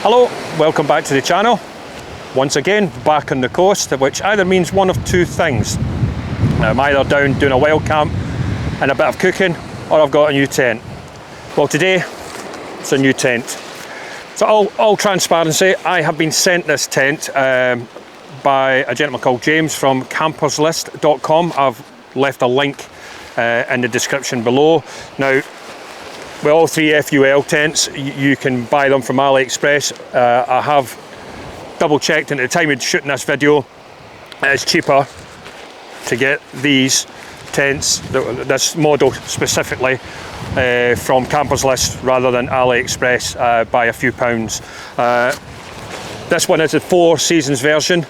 Hello, welcome back to the channel. Once again, back on the coast, which either means one of two things. I'm either down doing a wild camp and a bit of cooking, or I've got a new tent. Well, today, it's a new tent. So all transparency, I have been sent this tent by a gentleman called James from camperslist.com. I've left a link in the description below. Now, with all three FUL tents, you can buy them from AliExpress. I have double checked, and at the time of shooting this video, it's cheaper to get these tents, this model specifically, from Campers List rather than AliExpress by a few pounds. This one is a 4 seasons version,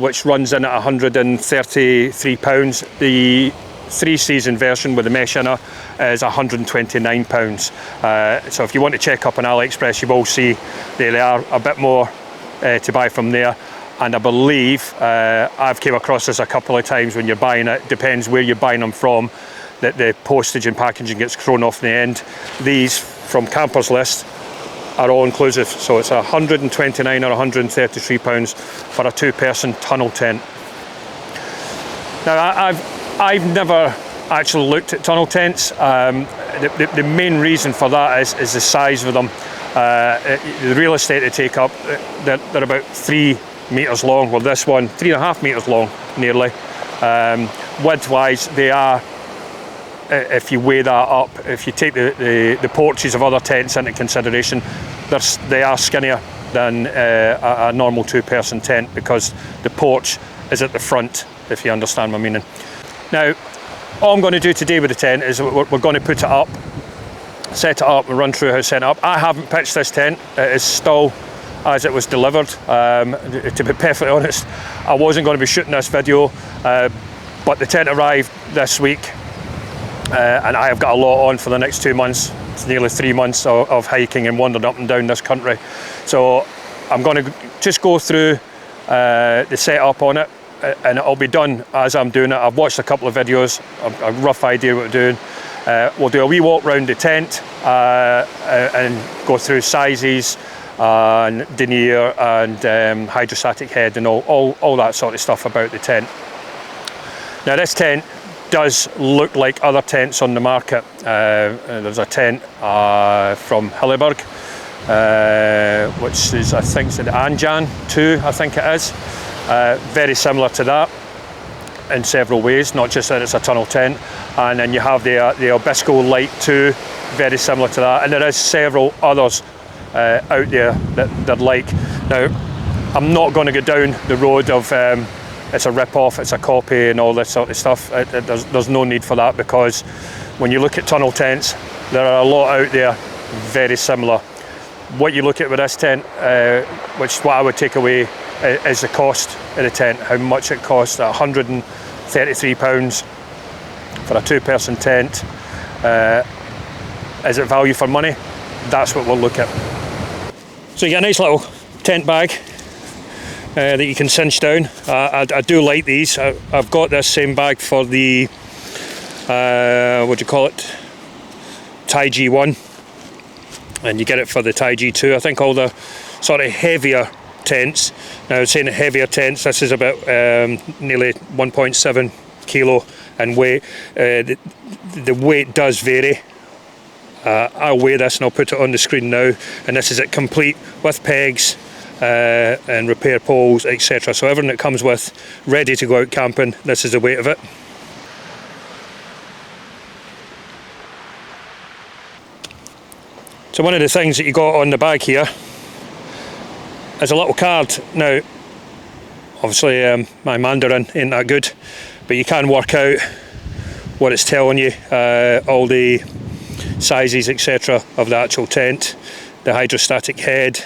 which runs in at £133. The 3 season version with the mesh inner is £129. So if you want to check up on AliExpress, you will see they are a bit more to buy from there. And I believe I've came across this a couple of times when you're buying it, depends where you're buying them from, that the postage and packaging gets thrown off in the end. These from Campers List are all inclusive, so it's £129 or £133 for a 2-person tunnel tent. Now I've never actually looked at tunnel tents. The main reason for that is the size of them. The real estate they take up, they're about 3 metres long. Well, this one, 3.5 metres long, nearly. Width-wise, they are, if you weigh that up, if you take the porches of other tents into consideration, they are skinnier than a normal 2-person tent, because the porch is at the front, if you understand my meaning. Now, all I'm going to do today with the tent is we're going to put it up, set it up, and run through how it's set up. I haven't pitched this tent. It is still as it was delivered. To be perfectly honest, I wasn't going to be shooting this video, but the tent arrived this week, and I have got a lot on for the next 2 months. It's nearly 3 months of hiking and wandering up and down this country. So I'm going to just go through the setup on it, and it'll be done as I'm doing it. I've watched a couple of videos, a rough idea what we're doing. We'll do a wee walk round the tent and go through sizes and denier and hydrostatic head and all that sort of stuff about the tent. Now, this tent does look like other tents on the market. There's a tent from Hilleberg, which is, I think, the Anjan 2, I think it is. Very similar to that in several ways, not just that it's a tunnel tent. And then you have the Obisco Light 2, very similar to that. And there is several others out there that like. Now, I'm not going to go down the road of it's a rip-off, it's a copy and all this sort of stuff. There's no need for that, because when you look at tunnel tents, there are a lot out there very similar. What you look at with this tent, which is what I would take away, is the cost of the tent, how much it costs. £133 for a 2-person tent. Is it value for money? That's what we'll look at. So you get a nice little tent bag that you can cinch down. I do like these. I've got this same bag for the what do you call it, Tai G1, and you get it for the Tai G2. I think all the sort of heavier tents, now saying heavier tents, this is about nearly 1.7 kilo in weight. The weight does vary. I'll weigh this and I'll put it on the screen now, and this is it complete with pegs and repair poles, etc. So everything that comes with, ready to go out camping, this is the weight of it. So one of the things that you got on the bag here is a little card. Now, obviously my Mandarin ain't that good, but you can work out what it's telling you, all the sizes, etc. of the actual tent, the hydrostatic head,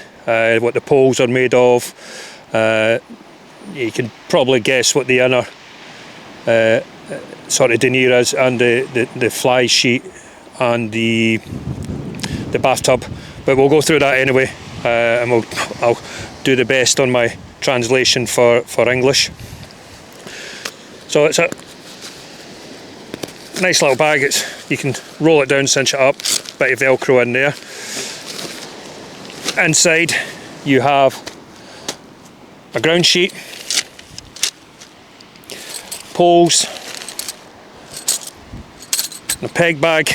what the poles are made of. You can probably guess what the inner sort of denier is, and the fly sheet and the bathtub, but we'll go through that anyway, and I'll do the best on my translation for English. So it's a nice little bag. You can roll it down, cinch it up, bit of velcro in there. Inside you have a ground sheet, poles, a peg bag,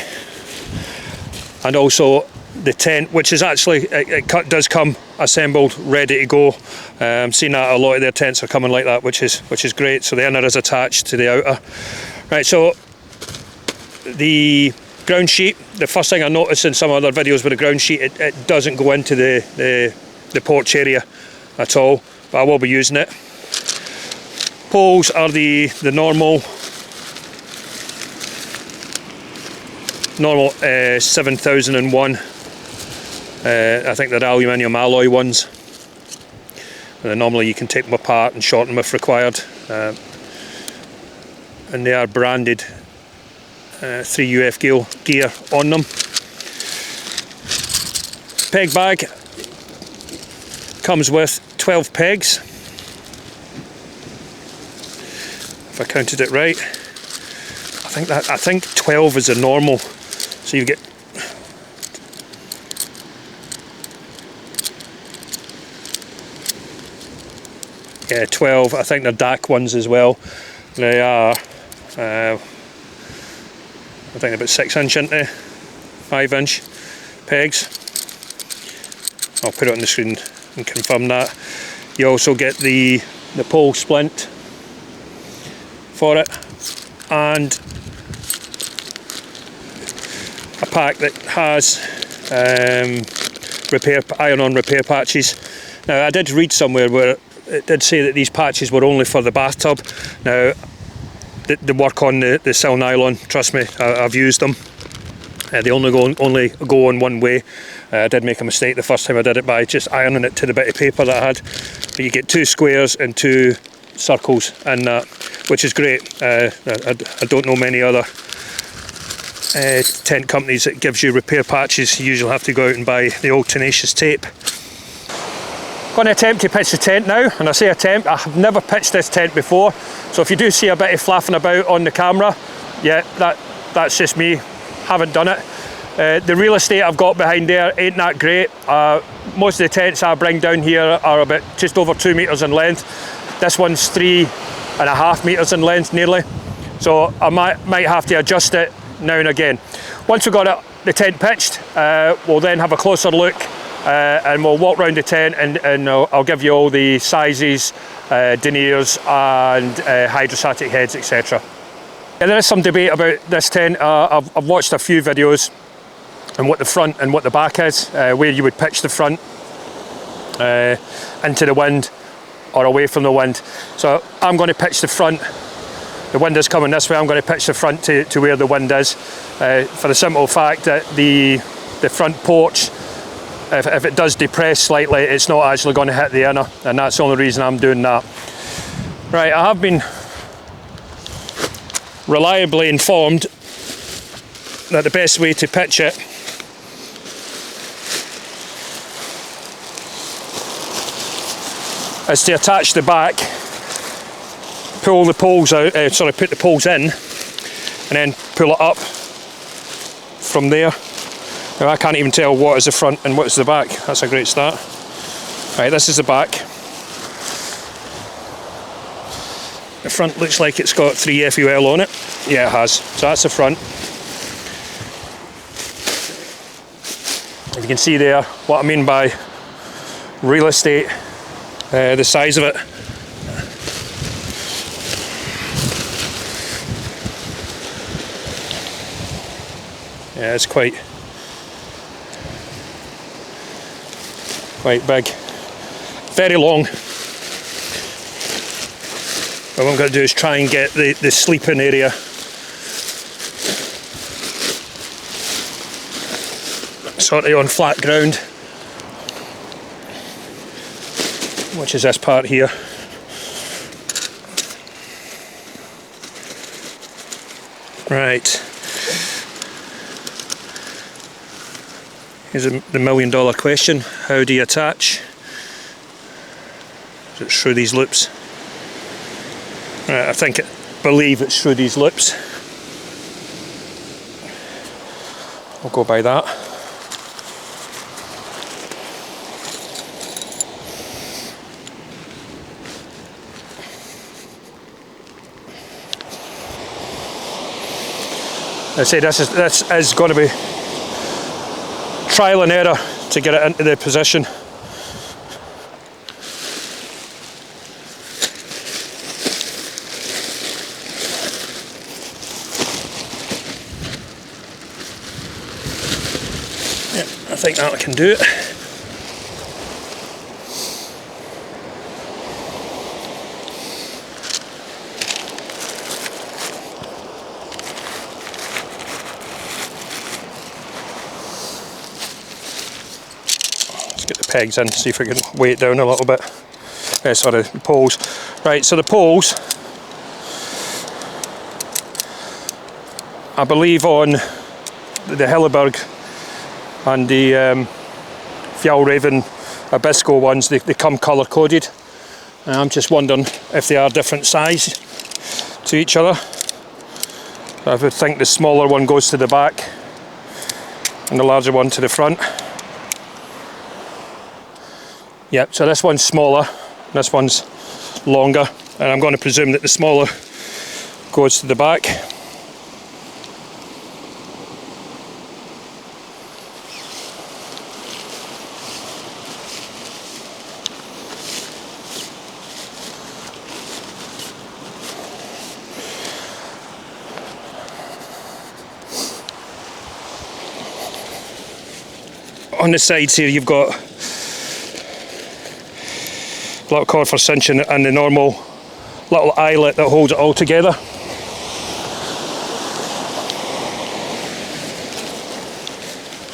and also the tent, which is actually, it does come assembled, ready to go. I'm seeing that a lot of their tents are coming like that, which is great. So the inner is attached to the outer. Right, so the ground sheet, the first thing I noticed in some other videos with the ground sheet, it doesn't go into the porch area at all, but I will be using it. Poles are the normal 7001. I think they're aluminium alloy ones. And normally you can take them apart and shorten them if required. And they are branded 3UF gear on them. Peg bag comes with 12 pegs. If I counted it right, I think 12 is the normal. So you get yeah, 12. I think they're DAC ones as well. They are I think about 6 inch into 5 inch pegs. I'll put it on the screen and confirm that. You also get the pole splint for it, and a pack that has iron-on repair patches. Now I did read somewhere where it did say that these patches were only for the bathtub. Now they work on the sil nylon, trust me, I've used them. They only go on one way. I did make a mistake the first time I did it by just ironing it to the bit of paper that I had. But you get 2 squares and 2 circles in that, which is great. I don't know many other tent companies that gives you repair patches. You usually have to go out and buy the old tenacious tape. Going to attempt to pitch the tent now, and I say attempt, I have never pitched this tent before, so if you do see a bit of flapping about on the camera, yeah, that's just me, haven't done it. The real estate I've got behind there ain't that great. Most of the tents I bring down here are about just over 2 metres in length. This one's 3.5 metres in length nearly, so I might have to adjust it now and again. Once we've got the tent pitched, we'll then have a closer look and we'll walk around the tent and I'll give you all the sizes, deniers and hydrostatic heads, etc. Yeah, there is some debate about this tent. I've watched a few videos and what the front and what the back is, where you would pitch the front into the wind or away from the wind. So I'm going to pitch the front. The wind is coming this way, I'm going to pitch the front to where the wind is, for the simple fact that the front porch, if it does depress slightly, it's not actually going to hit the inner, and that's the only reason I'm doing that. Right, I have been reliably informed that the best way to pitch it is to attach the back, pull the poles out, put the poles in, and then pull it up from there. Now I can't even tell what is the front and what is the back. That's a great start. Right, this is the back. The front looks like it's got 3FUL on it. Yeah, it has. So that's the front. And you can see there what I mean by real estate, the size of it. Yeah, it's quite big, very long. What I'm going to do is try and get the sleeping area sort of on flat ground, which is this part here. Right, here's the $1 million question. How do you attach? Is it through these loops? Right, I believe it's through these loops. I'll go by that. I say this is going to be trial and error to get it into the position. Yeah, I think that can do it. Get the pegs in, see if we can weigh it down a little bit. Sorry, the poles. Right, so the poles, I believe on the Hilleberg and the Fjallraven Abisko ones, they come colour coded. And I'm just wondering if they are different size to each other. I would think the smaller one goes to the back and the larger one to the front. Yep, so this one's smaller, this one's longer, and I'm going to presume that the smaller goes to the back. On the sides here you've got a little cord for cinching and the normal little eyelet that holds it all together.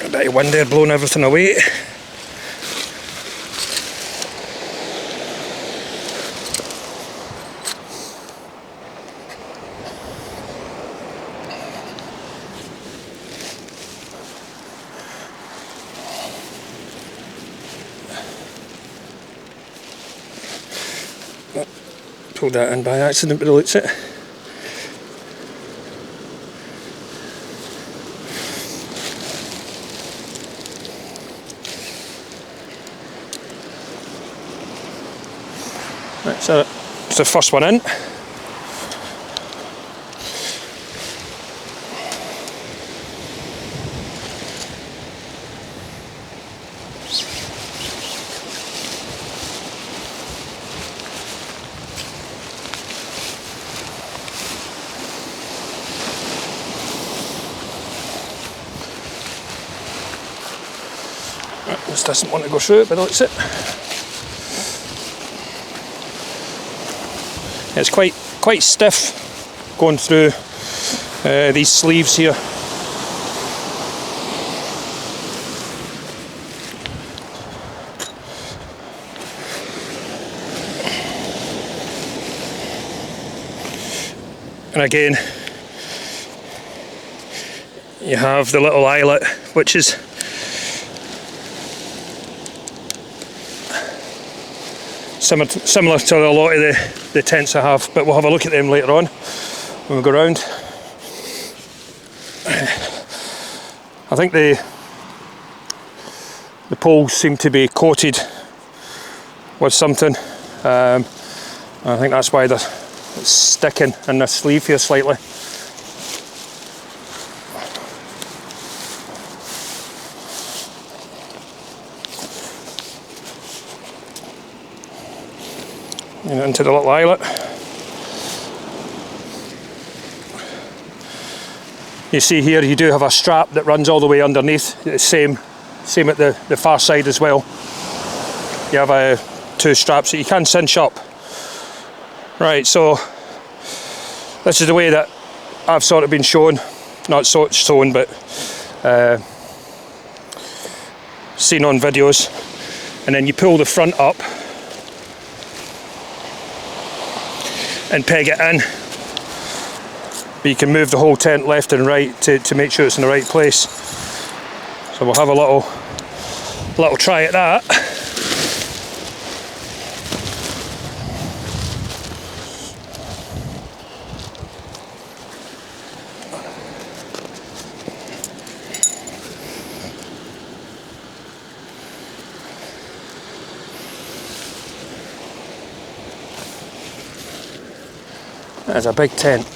A bit of wind there blowing everything away. Pulled that in by accident, but it looks it. Right, so it's the first one in. This doesn't want to go through it, but that's it. It's quite stiff going through these sleeves here. And again, you have the little eyelet, which is similar to a lot of the tents I have, but we'll have a look at them later on when we go round. I think the poles seem to be coated with something. I think that's why it's sticking in the sleeve here slightly. And into the little eyelet. You see here you do have a strap that runs all the way underneath. It's same at the far side as well. You have two straps that you can cinch up. Right, so this is the way that I've sort of been shown, not shown, but seen on videos. And then you pull the front up and peg it in, but you can move the whole tent left and right to make sure it's in the right place. So we'll have a little try at that. That's a big tent.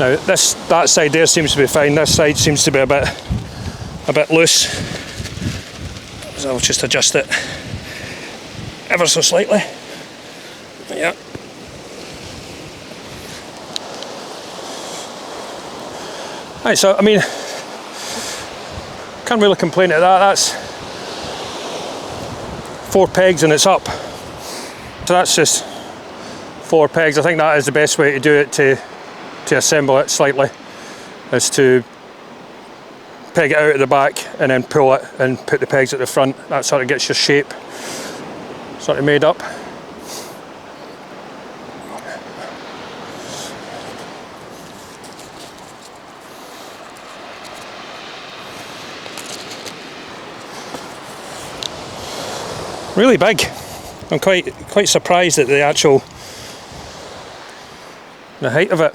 Now that side there seems to be fine. This side seems to be a bit loose. So I'll just adjust it ever so slightly. Yeah. Right, so I mean, can't really complain at that. That's 4 pegs and it's up. So that's just 4 pegs. I think that is the best way to do it, to assemble it slightly, is to peg it out at the back and then pull it and put the pegs at the front. That sort of gets your shape sort of made up. Really big. I'm quite surprised at the height of it.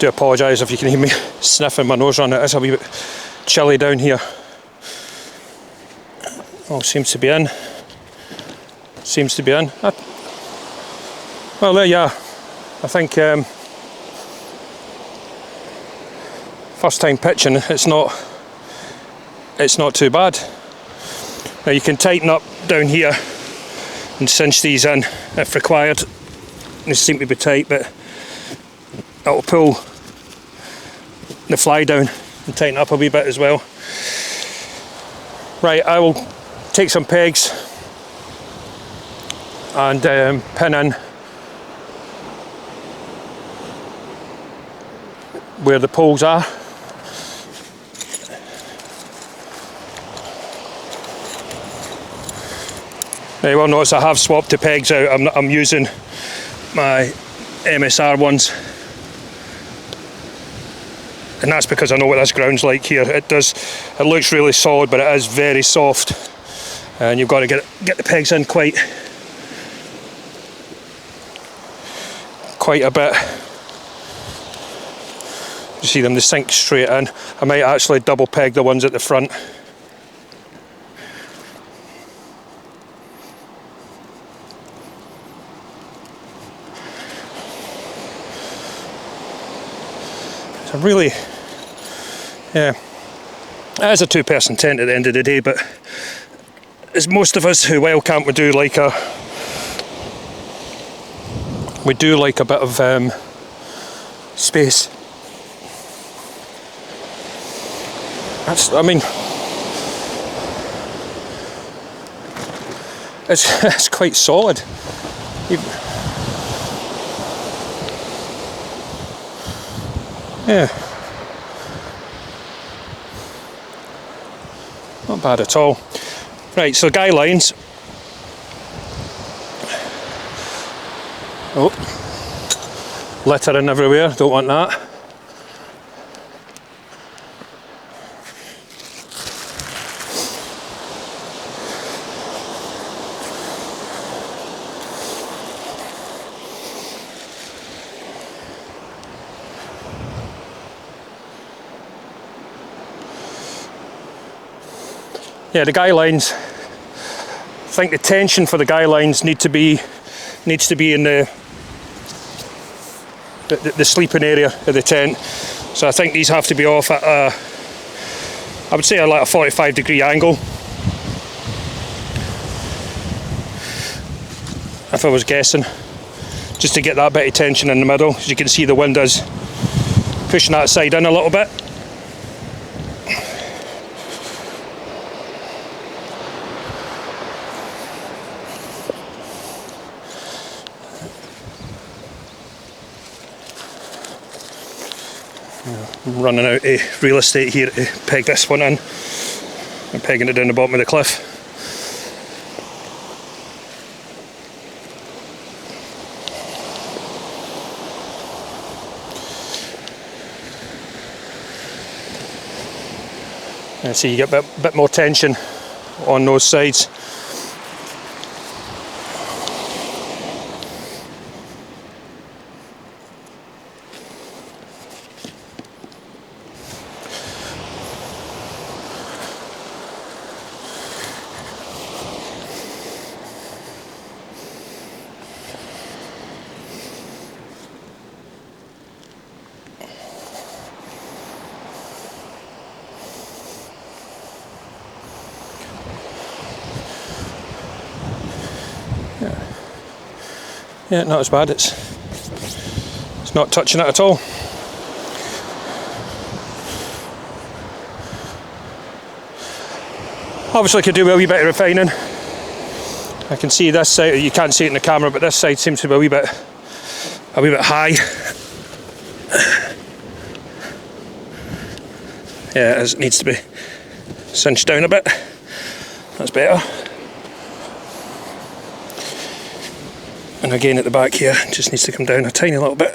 Do apologise if you can hear me sniffing my nose on it. It's a wee bit chilly down here. All seems to be in. Seems to be in. Well, there you are. I think first time pitching, it's not too bad. Now you can tighten up down here and cinch these in if required. They seem to be tight, but it'll pull the fly down and tighten up a wee bit as well. Right, I will take some pegs and pin in where the poles are. Now you will notice I have swapped the pegs out. I'm using my MSR ones, and that's because I know what this ground's like here. It looks really solid, but it is very soft, and you've got to get the pegs in quite a bit. You see them, they sink straight in. I might actually double peg the ones at the front. So really, yeah, it is a 2-person tent at the end of the day, but as most of us who wild camp, we do like a bit of space. I mean, it's quite solid. Yeah, not bad at all. Right, so guy lines. Oh, littering everywhere, don't want that. Yeah, the guy lines, I think the tension for the guy lines needs to be in the sleeping area of the tent. So I think these have to be off at I would say like a 45-degree angle. If I was guessing, just to get that bit of tension in the middle. As you can see, the wind is pushing that side in a little bit. I'm running out of real estate here to peg this one in. I'm pegging it down the bottom of the cliff. And so you get a bit more tension on those sides. Yeah, not as bad. It's not touching it at all. Obviously could do a wee bit of refining. I can see this side, you can't see it in the camera, but this side seems to be a wee bit high. Yeah, it needs to be cinched down a bit. That's better. And again at the back here, it just needs to come down a tiny little bit.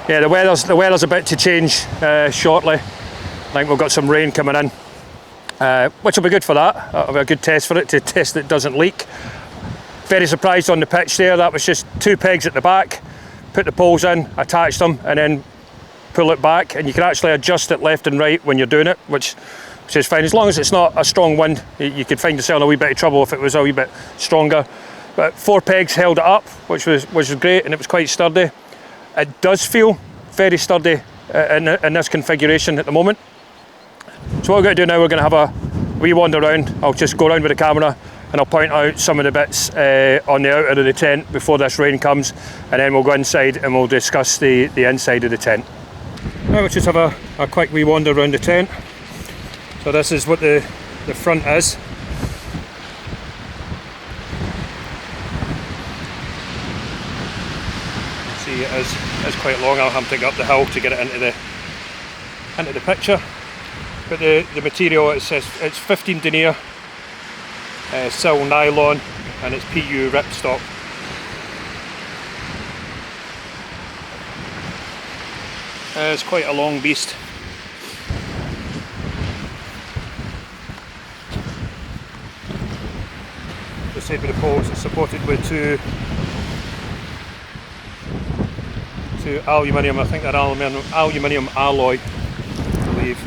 Yeah, the weather's about to change shortly. I think we've got some rain coming in, which will be good for that. That'll be a good test for it, to test that it doesn't leak. Very surprised on the pitch there. That was just 2 pegs at the back. Put the poles in, attach them, and then pull it back. And you can actually adjust it left and right when you're doing it, which is fine. As long as it's not a strong wind, you could find yourself in a wee bit of trouble if it was a wee bit stronger. But 4 pegs held it up, which was great, and it was quite sturdy. It does feel very sturdy in this configuration at the moment. So what we're going to do now, we're going to have a wee wander around. I'll just go around with the camera and I'll point out some of the bits on the outer of the tent before this rain comes, and then we'll go inside and we'll discuss the inside of the tent. Now we'll just have a quick wee wander around the tent. So this is what the front is. See, it is quite long. I'll have to go up the hill to get it into the picture. But the material, it says it's 15 denier, sil nylon, and it's PU ripstop. It's quite a long beast. The side with the poles, it's supported with two aluminium, I think they're aluminium alloy, I believe.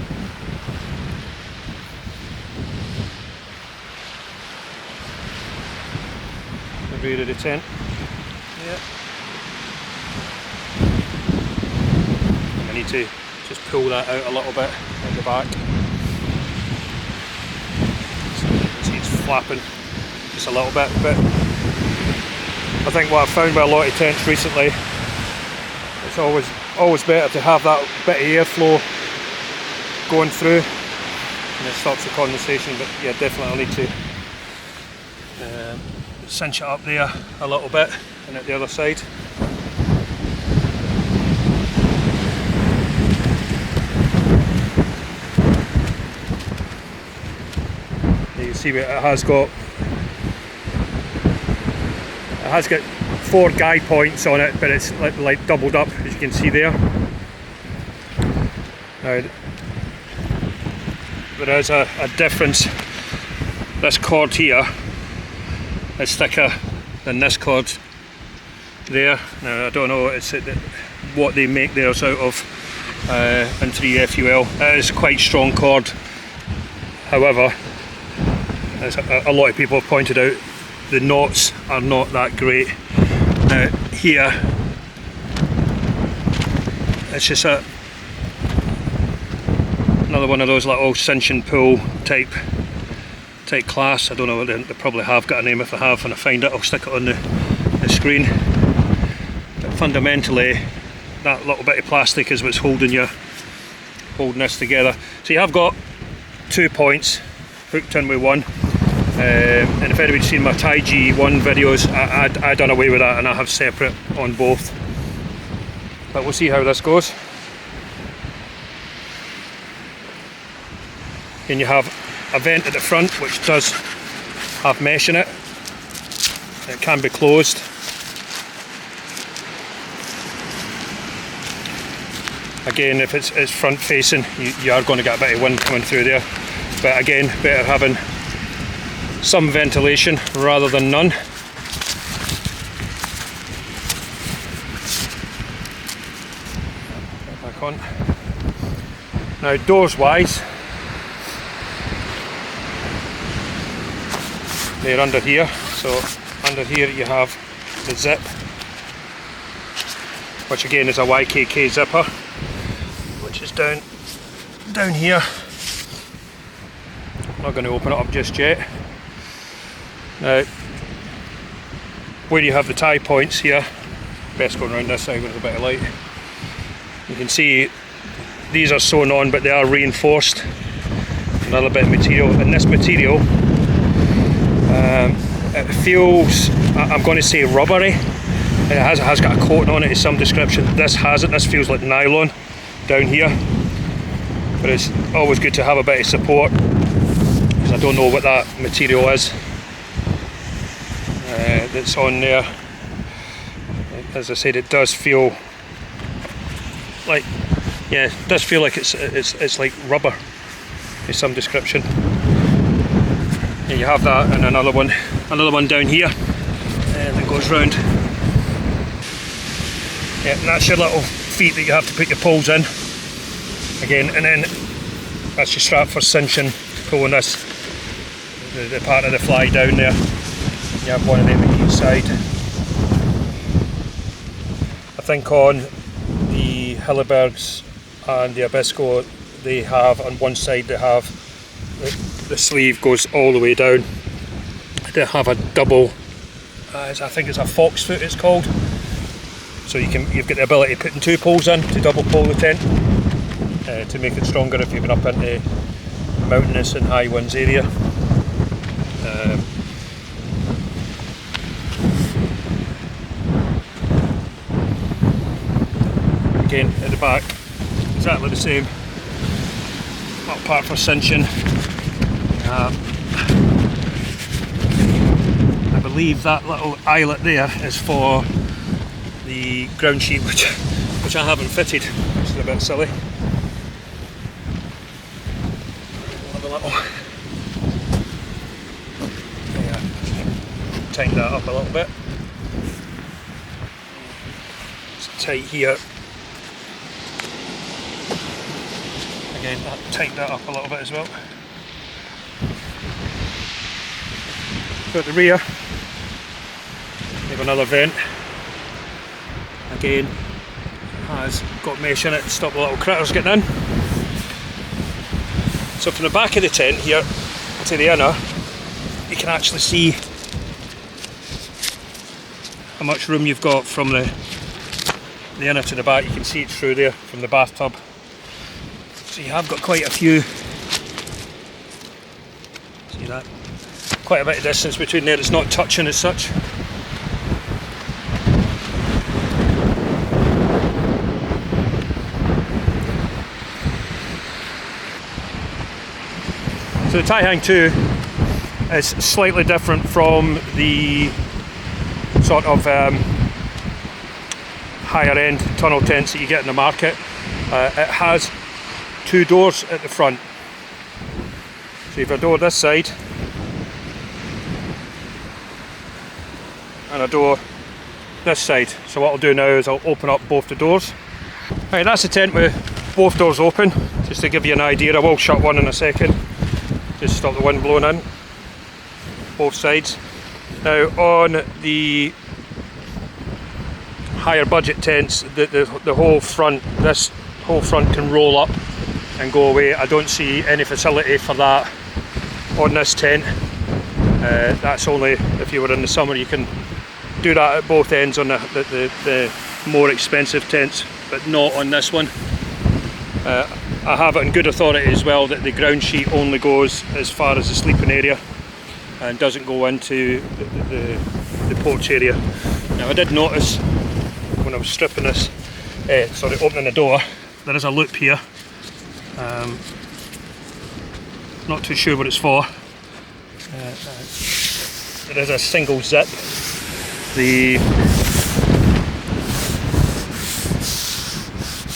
The rear of the tent. Yeah. I need to just pull that out a little bit at the back. So you can see it's flapping just a little bit, but I think what I've found with a lot of tents recently, it's always better to have that bit of airflow going through, and it stops the condensation. But yeah, definitely I'll need to cinch it up there a little bit, and at the other side. You can see it has got 4 guide points on it, but it's like doubled up, as you can see there. Now, there is a difference. This cord here is thicker than this cord there. Now I don't know what they make theirs out of in 3FUL. It is quite strong cord. However, as a lot of people have pointed out, the knots are not that great. Now here, it's just another one of those little cinch and pull type class. I don't know, they probably have got a name. If I have and I find it, I'll stick it on the screen. But fundamentally, that little bit of plastic is what's holding this together. So you have got 2 points hooked in with one. And if anybody's seen my Taihang 1 videos, I done away with that, and I have separate on both. But we'll see how this goes. And you have a vent at the front which does have mesh in it. It can be closed. Again, if it's front facing, you are going to get a bit of wind coming through there. But again, better having some ventilation rather than none. Back on. Now, doors wise, they're under here. So under here you have the zip, which again is a YKK zipper, which is down here. I'm not going to open it up just yet. Now, where you have the tie points here, best going around this side with a bit of light. You can see these are sewn on, but they are reinforced. Another bit of material, and this material, it feels, I'm going to say rubbery. It has got a coating on it of some description. This hasn't. This feels like nylon down here, but it's always good to have a bit of support, because I don't know what that material is that's on there. As I said, it does feel like, yeah, it does feel like it's like rubber of some description. Yeah, you have that, and another one down here that goes round. Yeah, and that's your little feet that you have to put your poles in again, and then that's your strap for cinching, pulling this, the part of the fly down there. You have one of them at each side. I think on the Hillebergs and the Abisko, they have, on one side they have the sleeve goes all the way down. They have a double, I think it's a fox foot it's called. So you've got the ability of putting two poles in to double pole the tent to make it stronger if you've been up into mountainous and high winds area. Again, at the back, exactly the same. Little part for cinching. I believe that little eyelet there is for the ground sheet, which I haven't fitted, which is a bit silly. Have a little, yeah, tighten that up a little bit. It's tight here. Again, tighten that up a little bit as well. So at the rear, we have another vent. Again, has got mesh in it to stop the little critters getting in. So from the back of the tent here to the inner, you can actually see how much room you've got from the inner to the back. You can see it through there from the bathtub. So you have got quite a few, see that? Quite a bit of distance between there, it's not touching as such. So the Taihang 2 is slightly different from the sort of higher end tunnel tents that you get in the market. It has two doors at the front. So you have a door this side and a door this side. So what I'll do now is I'll open up both the doors. Right, that's the tent with both doors open, just to give you an idea. I will shut one in a second, just to stop the wind blowing in, both sides. Now on the higher budget tents, the whole front, this whole front can roll up and go away. I don't see any facility for that on this tent. That's only if you were in the summer. You can do that at both ends on the more expensive tents, but not on this one. I have it on good authority as well that the ground sheet only goes as far as the sleeping area and doesn't go into the porch area. Now I did notice when I was stripping this, opening the door, there is a loop here. Not too sure what it's for. There is a single zip.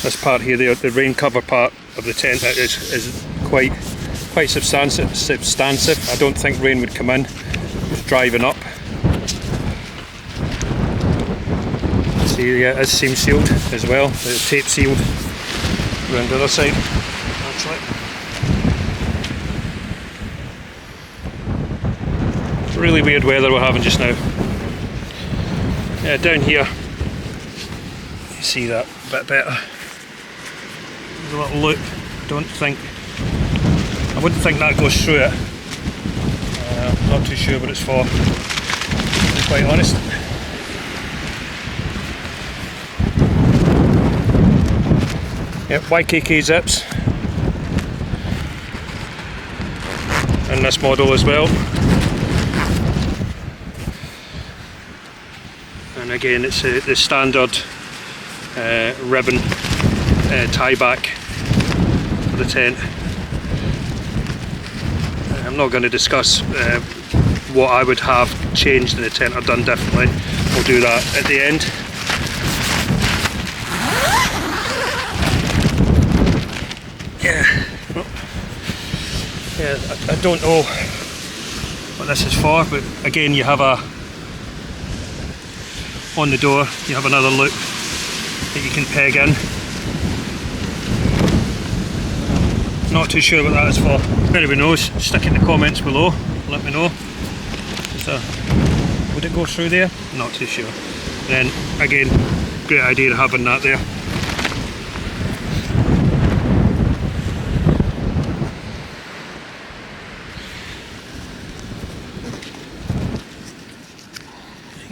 This part here, the rain cover part of the tent, is quite substantive. I don't think rain would come in. It's driving up. See, yeah, it is seam sealed as well. It's tape sealed around the other side, actually. It's really weird weather we're having just now. Down here, you see that a bit better. There's a little loop. I wouldn't think that goes through it. I'm not too sure what it's for, to be quite honest. Yep, YKK zips. And this model as well. And again, it's the standard ribbon tie back for the tent. I'm not going to discuss what I would have changed in the tent or done differently. We'll do that at the end. I don't know what this is for, but again, you have on the door, you have another loop that you can peg in. Not too sure what that is for. If anybody knows, stick it in the comments below, let me know. Would it go through there? Not too sure. Then again, great idea having that there.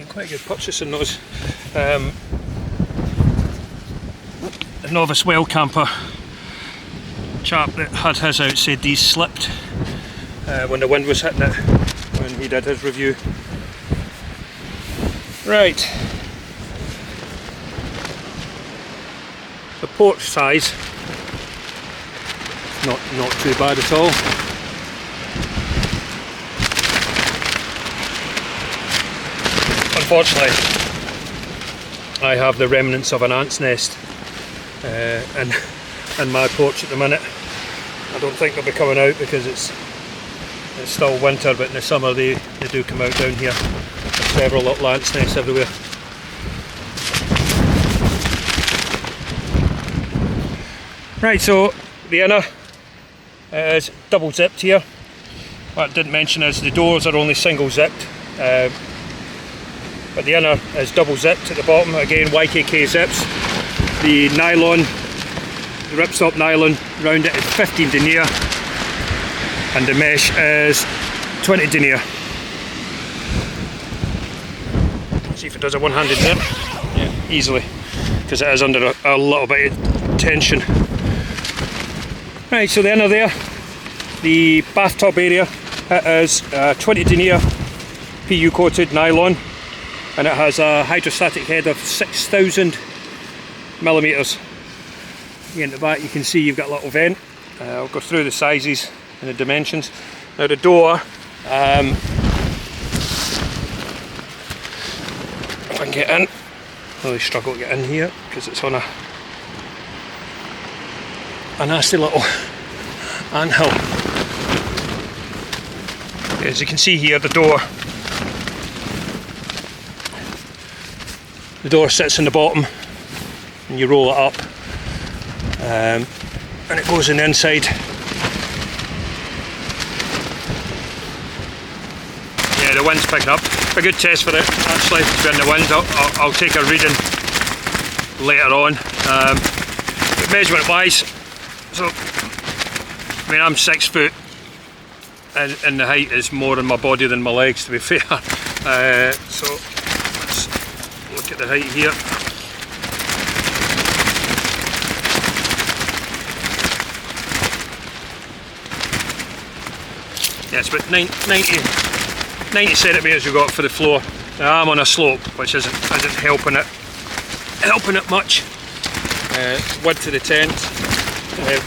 Quite good purchasing those. A novice well camper chap that had his out said these slipped when the wind was hitting it when he did his review. Right, the porch size, not too bad at all. Unfortunately, I have the remnants of an ant's nest in my porch at the minute. I don't think they'll be coming out because it's still winter, but in the summer they do come out down here. There's several little ants nests everywhere. Right, so the inner is double zipped here. What I didn't mention is the doors are only single zipped. But the inner is double zipped at the bottom, again YKK zips. The nylon, the ripstop nylon round it is 15 denier, and the mesh is 20 denier. See if it does a one-handed zip. Yeah, easily, because it is under a little bit of tension. Right, so the inner there, the bathtub area, it is 20 denier PU coated nylon. And it has a hydrostatic head of 6,000 millimeters. Here in the back you can see you've got a little vent. I'll go through the sizes and the dimensions. Now the door, if I can get in, I really struggle to get in here because it's on a nasty little anthill. As you can see here, the door sits in the bottom and you roll it up and it goes in the inside. Yeah, the wind's picking up. A good test for it actually, to be in the wind. I'll take a reading later on. But measurement wise, so I mean I'm 6 foot and the height is more in my body than my legs, to be fair. So let's look at the height here. Yeah, it's about 90 centimetres we've got for the floor. Now I'm on a slope, which isn't helping it much. Width to the tent,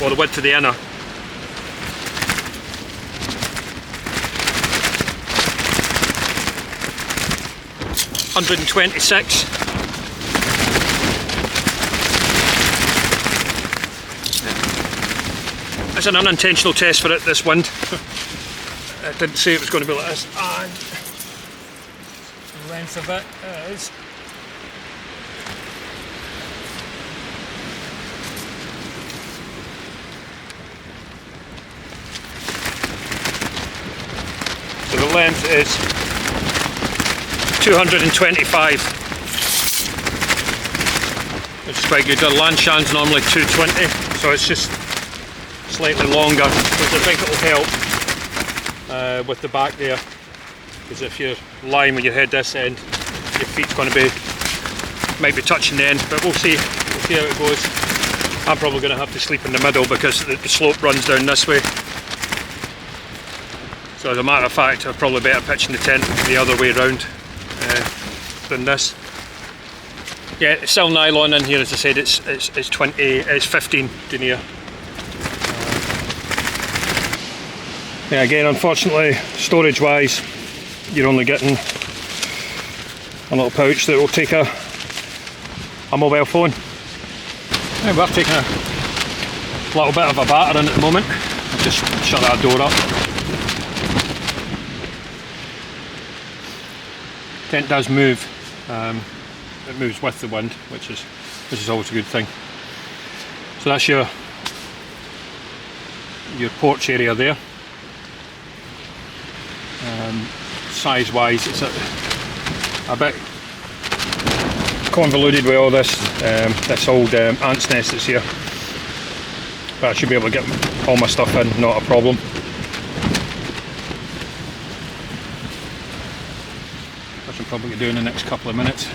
or the width to the inner. $126. It's an unintentional test for it, this wind. I didn't say it was going to be like this. And the length of it is so the length is 225. It's quite good. The Lanshan's normally 220, so it's just slightly longer, which I think it will help with the back there. Because if you're lying with your head this end, your feet's going to be, might be touching the end, but we'll see how it goes. I'm probably going to have to sleep in the middle because the slope runs down this way. So as a matter of fact, I'm probably better pitching the tent the other way around than this. Yeah, it's still nylon in here, as I said. It's 15 denier. Yeah, again, unfortunately, storage-wise, you're only getting a little pouch that will take a mobile phone. Yeah, we're taking a little bit of a batter in at the moment. I'll just shut that door up. Tent does move. It moves with the wind, which is always a good thing. So that's your porch area there. Size-wise, it's a bit convoluted with all this old ant's nest that's here, but I should be able to get all my stuff in, not a problem. Which I'm probably going to do in the next couple of minutes.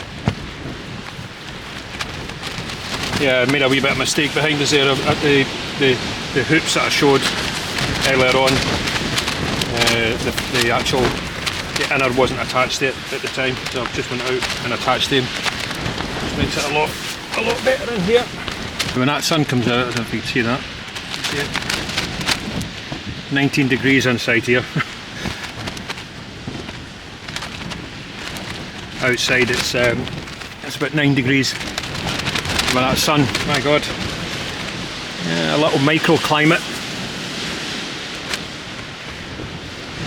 Yeah, I made a wee bit of mistake behind us there at the hoops that I showed earlier on. The inner wasn't attached to it at the time, so I've just went out and attached them. Which makes it a lot better in here. When that sun comes out, I don't know if you can see that. See it? 19 degrees inside here. Outside it's about 9 degrees. With that sun, my god. Yeah, a little microclimate.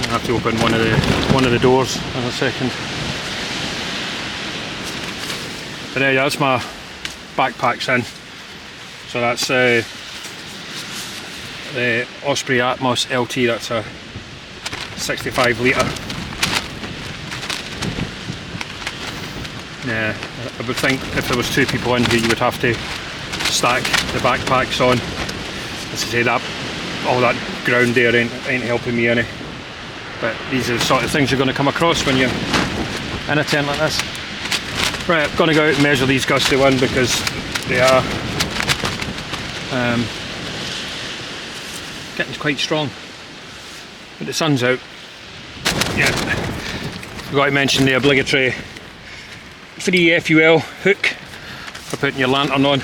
I have to open one of the doors in a second. But yeah, that's my backpacks in. So that's the Osprey Atmos LT. That's a 65 litre. Yeah, I would think if there was two people in here, you would have to stack the backpacks on. As I say, that all that ground there ain't helping me any. But these are the sort of things you're going to come across when you're in a tent like this. Right, I'm going to go out and measure these gusty wind because they are getting quite strong. But the sun's out. Yeah, I've got to mention the obligatory 3FUL hook for putting your lantern on.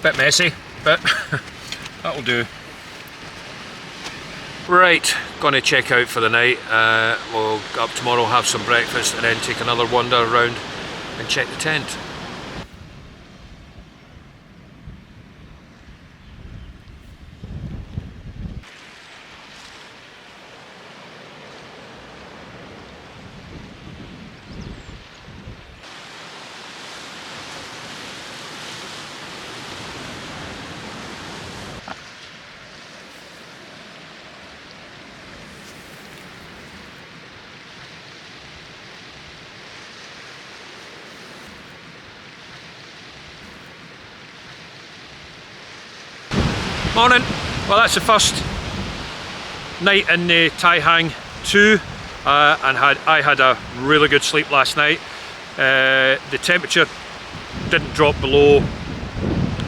Bit messy, but that'll do. Right, gonna check out for the night. We'll go up tomorrow, have some breakfast, and then take another wander around and check the tent. Morning. Well, that's the first night in the Taihang 2, and I had a really good sleep last night. The temperature didn't drop below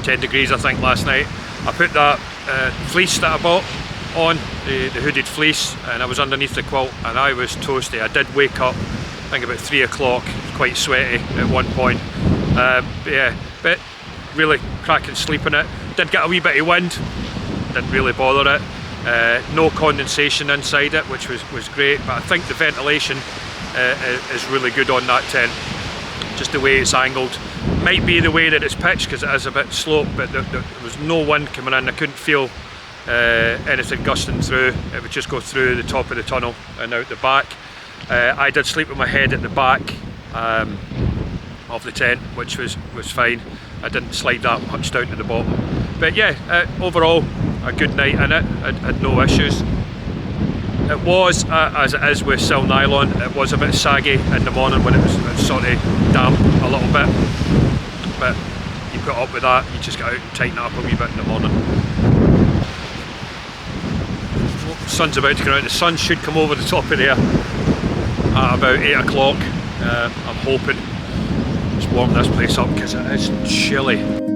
10 degrees I think last night. I put that fleece that I bought on, the hooded fleece, and I was underneath the quilt and I was toasty. I did wake up I think about 3 o'clock, quite sweaty at one point. Yeah, but really cracking sleep in it. Did get a wee bit of wind, didn't really bother it. No condensation inside it, which was great, but I think the ventilation is really good on that tent. Just the way it's angled. Might be the way that it's pitched because it is a bit sloped, but there was no wind coming in. I couldn't feel anything gusting through. It would just go through the top of the tunnel and out the back. I did sleep with my head at the back of the tent, which was fine. I didn't slide that much down to the bottom. But yeah, overall a good night in it. I had no issues. It was, as it is with sil nylon, it was a bit saggy in the morning when it was sort of damp a little bit. But you put up with that, you just get out and tighten it up a wee bit in the morning. The sun's about to come out. The sun should come over the top of there at about 8 o'clock. I'm hoping. Let's warm this place up because it is chilly.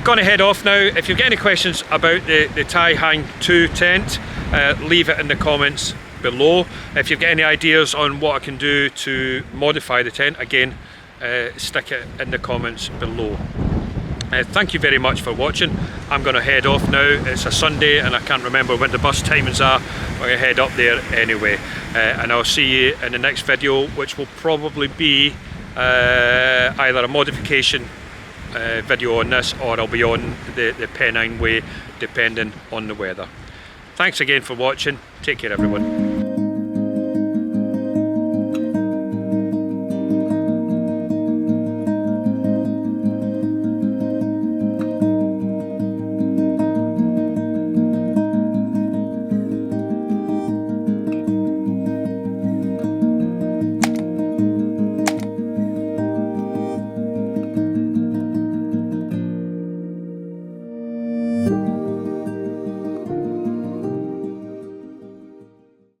Going to head off now. If you've got any questions about the Taihang 2 tent, leave it in the comments below. If you've got any ideas on what I can do to modify the tent, again, stick it in the comments below. Thank you very much for watching. I'm going to head off now. It's a Sunday and I can't remember when the bus timings are. We're going to head up there anyway, and I'll see you in the next video, which will probably be either a modification video on this, or I'll be on the Taihang way, depending on the weather. Thanks again for watching. Take care, everyone.